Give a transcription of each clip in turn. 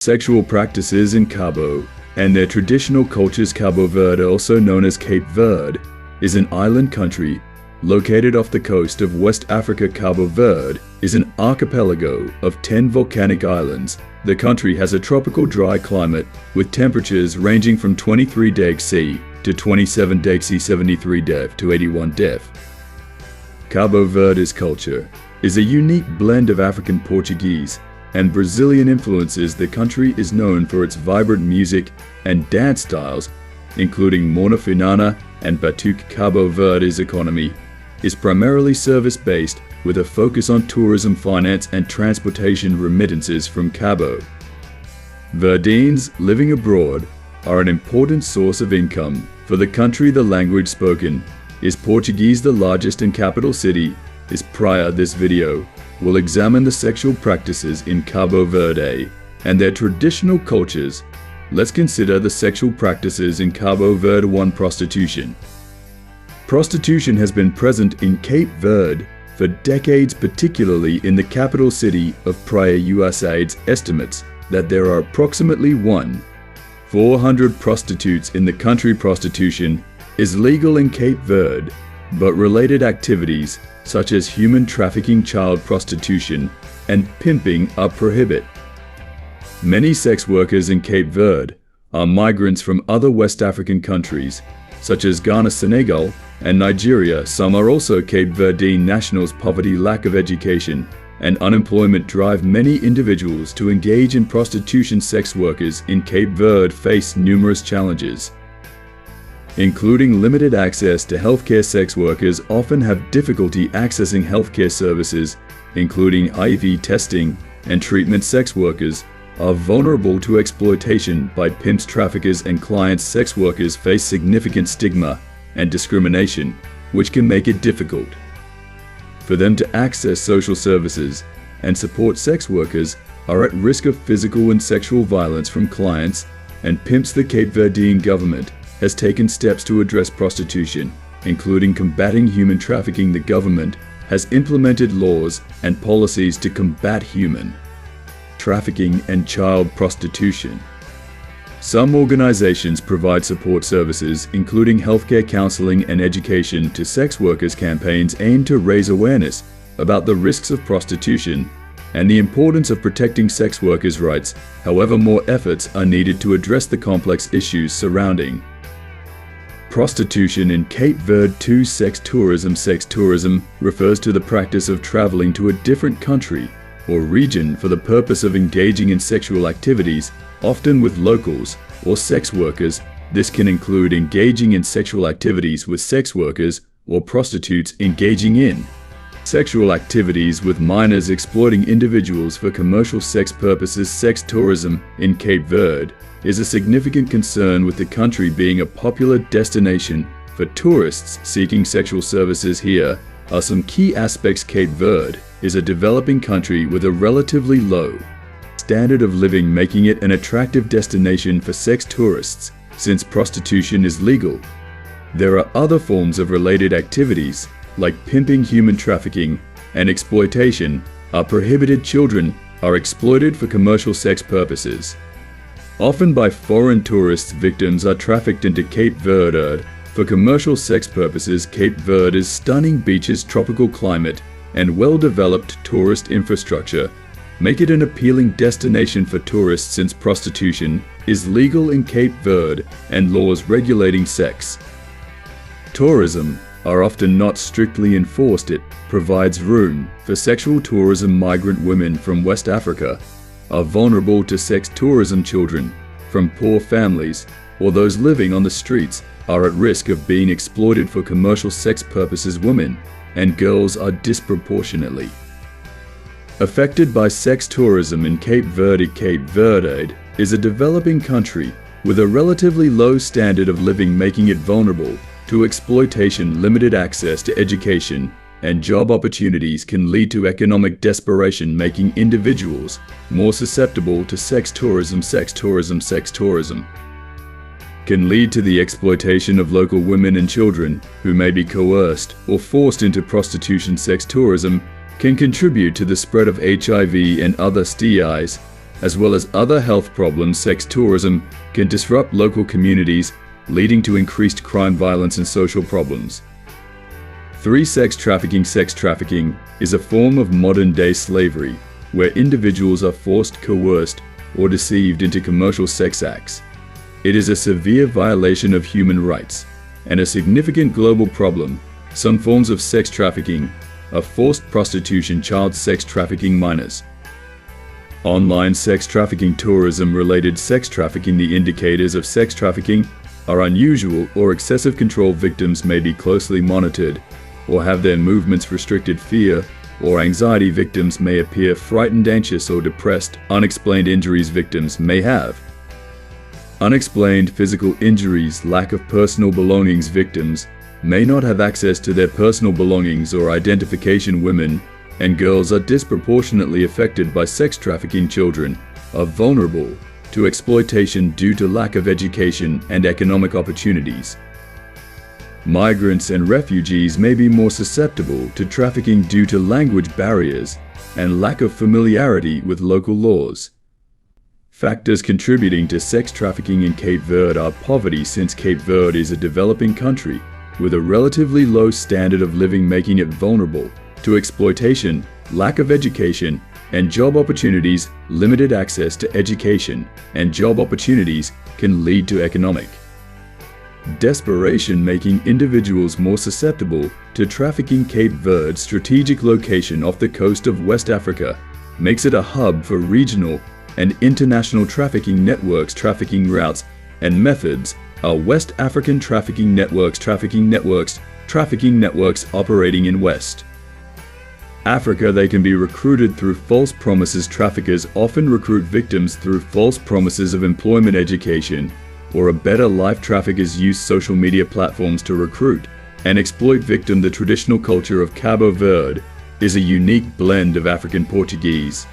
sexual practices in Cabo and their traditional cultures. Cabo Verde, also known as Cape Verde, is an island country located off the coast of West Africa. Cabo Verde is an archipelago of 10 volcanic islands. The country has a tropical dry climate with temperatures ranging from 23 deg C to 27 deg C, 73 deg to 81 deg. Cabo Verde's culture is a unique blend of African, Portuguese, and Brazilian influences. The country is known for its vibrant music and dance styles, including Morna Finana and Batuque. Cabo Verde's economy is primarily service-based with a focus on tourism, finance, and transportation. Remittances from Cabo Verdeans living abroad are an important source of income for the country. The language spoken is Portuguese. The largest and capital city is Praia. This video will examine the sexual practices in Cabo Verde and their traditional cultures. Let's consider the sexual practices in Cabo Verde. 1. Prostitution. Prostitution has been present in Cape Verde for decades, particularly in the capital city of Praia. USAID estimates that there are approximately 1,400 prostitutes in the country. Prostitution is legal in Cape Verde, but related activities such as human trafficking, child prostitution, and pimping are prohibited. Many sex workers in Cape Verde are migrants from other West African countries, such as Ghana, Senegal, and Nigeria. Some are also Cape Verdean nationals. Poverty, lack of education, and unemployment drive many individuals to engage in prostitution. Sex workers in Cape Verde face numerous challenges, including limited access to healthcare. Sex workers often have difficulty accessing healthcare services, including IV testing and treatment. Sex workers are vulnerable to exploitation by pimps, traffickers, and clients. Sex workers face significant stigma and discrimination, which can make it difficult for them to access social services and support. Sex workers are at risk of physical and sexual violence from clients and pimps. The Cape Verdean government has taken steps to address prostitution, including combating human trafficking. The government has implemented laws and policies to combat human trafficking and child prostitution. Some organizations provide support services, including healthcare, counseling, and education to sex workers. Campaigns aim to raise awareness about the risks of prostitution and the importance of protecting sex workers' rights. However, more efforts are needed to address the complex issues surrounding prostitution in Cape Verde. 2. Sex tourism. Sex tourism refers to the practice of traveling to a different country or region for the purpose of engaging in sexual activities, often with locals or sex workers. This can include engaging in sexual activities with sex workers or prostitutes, engaging in sexual activities with minors, exploiting individuals for commercial sex purposes. Sex tourism in Cape Verde is a significant concern, with the country being a popular destination for tourists seeking sexual services. Here are some key aspects. Cape Verde is a developing country with a relatively low standard of living, making it an attractive destination for sex tourists. Since prostitution is legal, there are other forms of related activities like pimping, human trafficking, and exploitation are prohibited. Children are exploited for commercial sex purposes, often by foreign tourists. Victims are trafficked into Cape Verde for commercial sex purposes. Cape Verde's stunning beaches, tropical climate, and well-developed tourist infrastructure make it an appealing destination for tourists. Since prostitution is legal in Cape Verde and laws regulating sex tourism are often not strictly enforced, it provides room for sexual tourism. Migrant women from West Africa are vulnerable to sex tourism. Children from poor families or those living on the streets are at risk of being exploited for commercial sex purposes. Women and girls are disproportionately affected by sex tourism in Cape Verde. Cape Verde is a developing country with a relatively low standard of living, making it vulnerable to exploitation. Limited access to education and job opportunities can lead to economic desperation, making individuals more susceptible to sex tourism. Sex tourism can lead to the exploitation of local women and children who may be coerced or forced into prostitution. Sex tourism can contribute to the spread of HIV and other STIs as well as other health problems. Sex tourism can disrupt local communities, leading to increased crime, violence, and social problems. 3. Sex trafficking. Sex trafficking is a form of modern-day slavery where individuals are forced, coerced, or deceived into commercial sex acts. It is a severe violation of human rights and a significant global problem. Some forms of sex trafficking are forced prostitution, child sex trafficking, minors. Online sex trafficking. Tourism-related sex trafficking. The indicators of sex trafficking are unusual or excessive control. Victims may be closely monitored or have their movements restricted. Fear or anxiety. Victims may appear frightened, anxious, or depressed. Unexplained injuries. Victims may have unexplained physical injuries. Lack of personal belongings. Victims may not have access to their personal belongings or identification. Women and girls are disproportionately affected by sex trafficking. Children are vulnerable to exploitation due to lack of education and economic opportunities. Migrants and refugees may be more susceptible to trafficking due to language barriers and lack of familiarity with local laws. Factors contributing to sex trafficking in Cape Verde are poverty, since Cape Verde is a developing country with a relatively low standard of living, making it vulnerable to exploitation. Lack of education and job opportunities. Limited access to education and job opportunities can lead to economic desperation, making individuals more susceptible to trafficking. Cape Verde's strategic location off the coast of West Africa makes it a hub for regional and international trafficking networks. Trafficking routes and methods are West African trafficking networks. Trafficking networks operating in West Africa. They can be recruited through false promises. Traffickers often recruit victims through false promises of employment, education, or a better life. Traffickers use social media platforms to recruit and exploit victims. The traditional culture of Cabo Verde is a unique blend of African, Portuguese,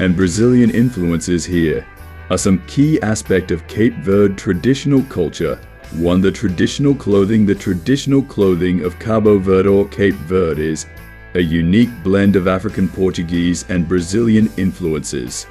and Brazilian influences. Here are some key aspects of Cape Verde traditional culture. 1. The traditional clothing. The traditional clothing of Cabo Verde or Cape Verde is a unique blend of African, Portuguese, and Brazilian influences.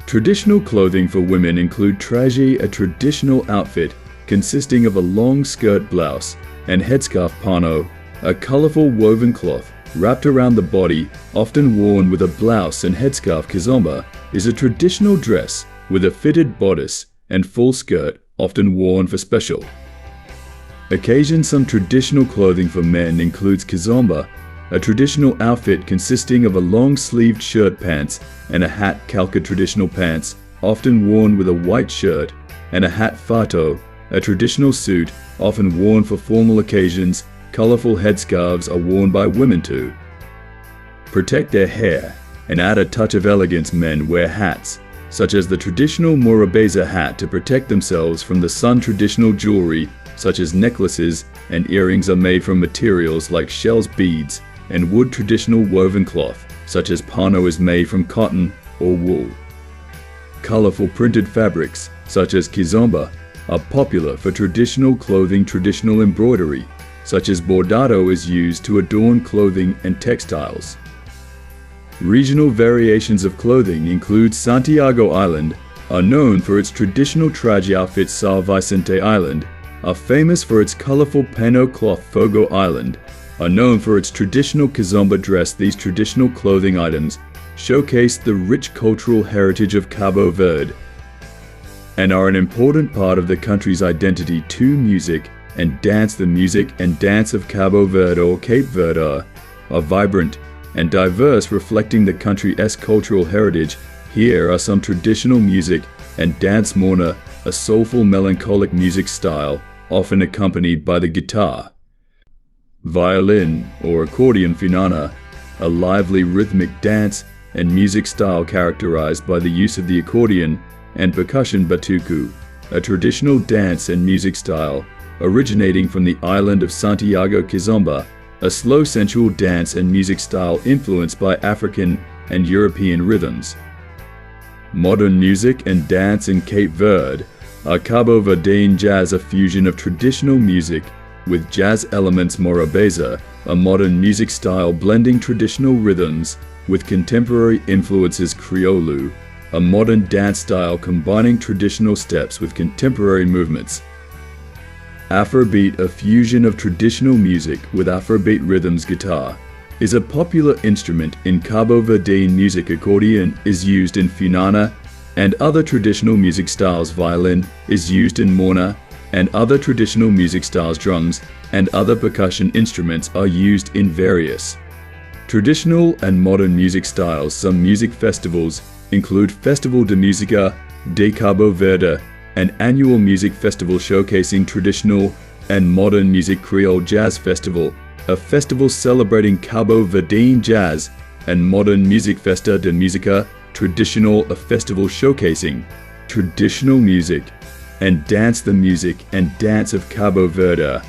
Traditional clothing for women include traje, a traditional outfit consisting of a long skirt, blouse, and headscarf. Pano, a colorful woven cloth wrapped around the body, often worn with a blouse and headscarf. Kizomba is a traditional dress with a fitted bodice and full skirt, often worn for special occasions. Some traditional clothing for men includes kizomba, a traditional outfit consisting of a long-sleeved shirt, pants, and a hat. Calca, traditional pants, often worn with a white shirt, and a hat. Fato, a traditional suit, often worn for formal occasions. Colorful headscarves are worn by women to protect their hair and add a touch of elegance. Men wear hats, such as the traditional Morabeza hat, to protect themselves from the sun. Traditional jewelry, such as necklaces and earrings, are made from materials like shells, beads, and wood. Traditional woven cloth, such as pano, is made from cotton or wool. Colorful printed fabrics, such as kizomba, are popular for traditional clothing. Traditional embroidery, such as bordado, is used to adorn clothing and textiles. Regional variations of clothing include Santiago Island, are known for its traditional traje outfits. São Vicente Island are famous for its colorful pano cloth. Fogo Island are known for its traditional kizomba dress. These traditional clothing items showcase the rich cultural heritage of Cabo Verde and are an important part of the country's identity. 2. Music and dance. The music and dance of Cabo Verde or Cape Verde are vibrant and diverse, reflecting the country's cultural heritage. Here are some traditional music and dance. Morna, a soulful, melancholic music style, often accompanied by the guitar. Violin or accordion. Finana, a lively rhythmic dance and music style characterized by the use of the accordion and percussion. Batuku, a traditional dance and music style originating from the island of Santiago. Kizomba, a slow, sensual dance and music style influenced by African and European rhythms. Modern music and dance in Cape Verde are Cabo Verdean jazz, a fusion of traditional music with jazz elements. Morabeza, a modern music style blending traditional rhythms with contemporary influences. Criollo, a modern dance style combining traditional steps with contemporary movements. Afrobeat, a fusion of traditional music with Afrobeat rhythms guitar, is a popular instrument in Cabo Verdean music. Accordion is used in funana and other traditional music styles. Violin is used in morna and other traditional music styles. Drums and other percussion instruments are used in various traditional and modern music styles. Some music festivals include Festival de Música de Cabo Verde, an annual music festival showcasing traditional and modern music. Creole Jazz Festival, a festival celebrating Cabo Verdean jazz and modern music. Festa de Música Traditional, a festival showcasing traditional music and dance. The music and dance of Cabo Verde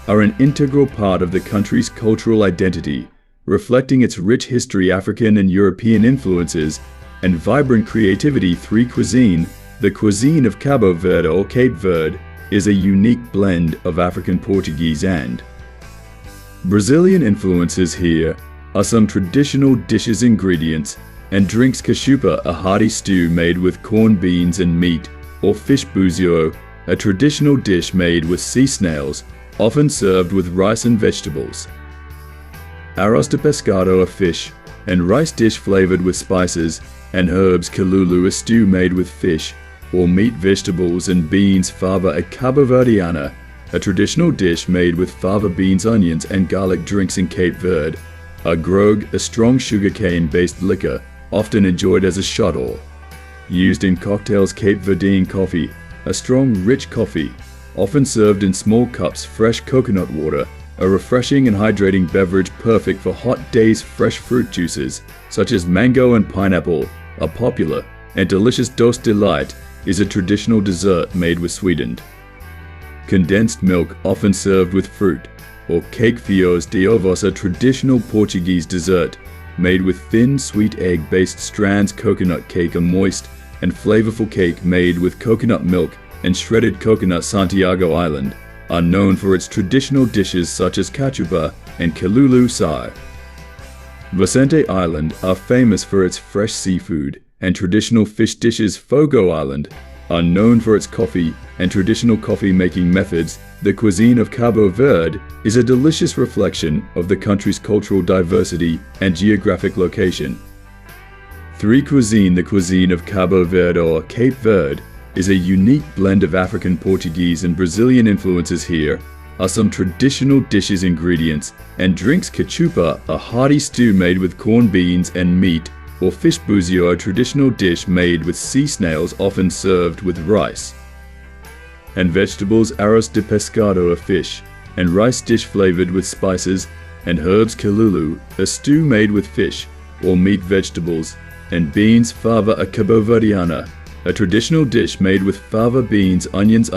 are an integral part of the country's cultural identity, reflecting its rich history, African and European influences, and vibrant creativity. 3. Cuisine. The cuisine of Cabo Verde or Cape Verde is a unique blend of African, Portuguese, and Brazilian influences. Here are some traditional dishes, ingredients, and drinks. Cachupa, a hearty stew made with corn, beans, and meat, or fish. Buzio, a traditional dish made with sea snails, often served with rice and vegetables. Arroz de pescado, a fish and rice dish flavored with spices and herbs. Calulu, a stew made with fish or meat, vegetables, and beans. Fava, a Cabo Verdeana, a traditional dish made with fava beans, onions, and garlic. Drinks in Cape Verde. A grog, a strong sugarcane-based liquor, often enjoyed as a shot or used in cocktails. Cape Verdean coffee, a strong, rich coffee, often served in small cups. Fresh coconut water, a refreshing and hydrating beverage perfect for hot days. Fresh fruit juices, such as mango and pineapple, are popular, and delicious doce de leite is a traditional dessert made with sweetened condensed milk, often served with fruit, or cake. Fios de ovos, a traditional Portuguese dessert made with thin, sweet egg-based strands. Coconut cake, a moist and flavorful cake made with coconut milk and shredded coconut. Santiago Island are known for its traditional dishes such as cachupa and calulu sai. Vicente Island are famous for its fresh seafood and traditional fish dishes. Fogo Island are known for its coffee and traditional coffee-making methods. The cuisine of Cabo Verde is a delicious reflection of the country's cultural diversity and geographic location. 3. Cuisine. The cuisine of Cabo Verde or Cape Verde is a unique blend of African, Portuguese, and Brazilian influences. Here are some traditional dishes, ingredients, and drinks. Cachupa, a hearty stew made with corn, beans, and meat, or fish. Buzio, a traditional dish made with sea snails, often served with rice and vegetables. Arroz de pescado, a fish and rice dish flavored with spices and herbs. Calulu, a stew made with fish or meat, vegetables, and beans. Fava, a Cabo Verdeana, a traditional dish made with fava beans, onions,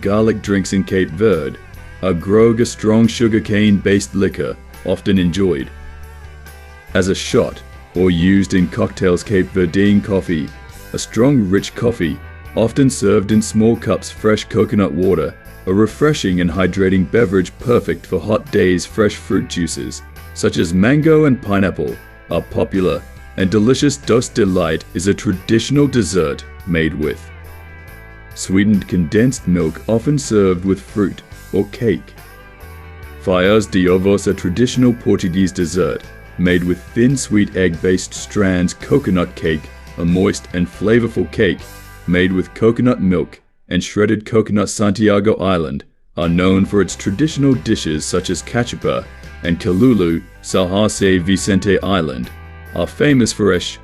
garlic. Drinks in Cape Verde. A grog, a strong sugarcane-based liquor, often enjoyed as a shot or used in cocktails. Cape Verdean coffee, a strong, rich coffee, often served in small cups. Fresh coconut water, a refreshing and hydrating beverage perfect for hot days. Fresh fruit juices, such as mango and pineapple, are popular, and delicious doce de leite is a traditional dessert made with sweetened condensed milk, often served with fruit or cake. Fios de ovos, a traditional Portuguese dessert made with thin, sweet egg-based strands. Coconut cake, a moist and flavorful cake made with coconut milk and shredded coconut. Santiago Island are known for its traditional dishes such as cachupa and calulu. Salhase Vicente Island are famous for fresh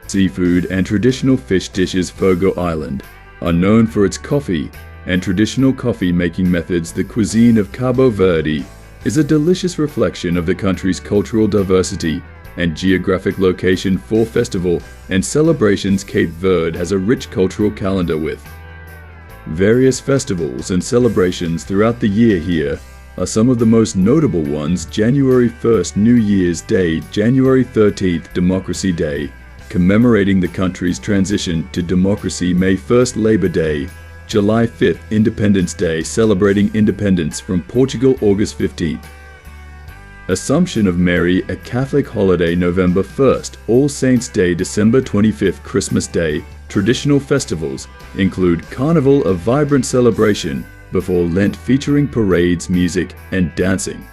seafood and traditional fish dishes. Fogo Island are known for its coffee and traditional coffee-making methods. The cuisine of Cabo Verde is a delicious reflection of the country's cultural diversity and geographic location. For festival and celebrations, Cape Verde has a rich cultural calendar with various festivals and celebrations throughout the year. Here are some of the most notable ones. January 1st, New Year's Day. January 13th, Democracy Day, commemorating the country's transition to democracy. May 1st, Labor Day. July 5th, Independence Day, celebrating independence from Portugal. August 15th, Assumption of Mary, a Catholic holiday, November 1st, All Saints' Day, December 25th, Christmas Day. Traditional festivals include Carnival, a vibrant celebration before Lent featuring parades, music, and dancing.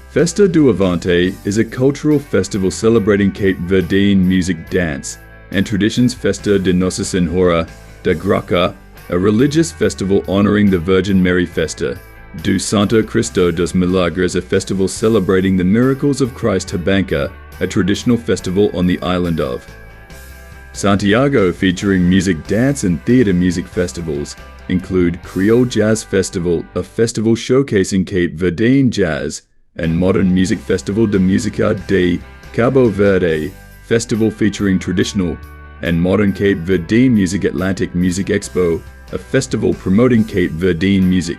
Festa do Avante is a cultural festival celebrating Cape Verdean music, dance, and traditions. Festa de Nossa Senhora da Graça, a religious festival honoring the Virgin Mary. Festa do Santo Cristo dos Milagres, a festival celebrating the miracles of Christ. Tabanca, a traditional festival on the island of Santiago featuring music, dance, and theater. Music festivals include Creole Jazz Festival, a festival showcasing Cape Verdean jazz, and Modern Music Festival de Música de Cabo Verde, festival featuring traditional and modern Cape Verdean music. Atlantic Music Expo, a festival promoting Cape Verdean music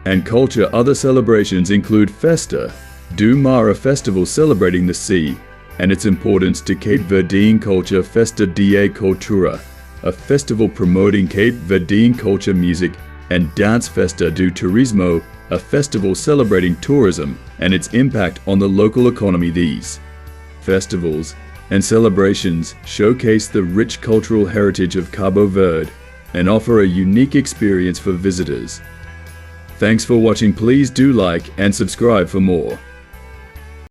and culture. Other celebrations include Festa do Mar, a festival celebrating the sea and its importance to Cape Verdean culture. Festa de Cultura, a festival promoting Cape Verdean culture, music, and dance. Festa do Turismo, a festival celebrating tourism and its impact on the local economy. These festivals and celebrations showcase the rich cultural heritage of Cabo Verde and offer a unique experience for visitors. Thanks for watching. Please do like and subscribe for more.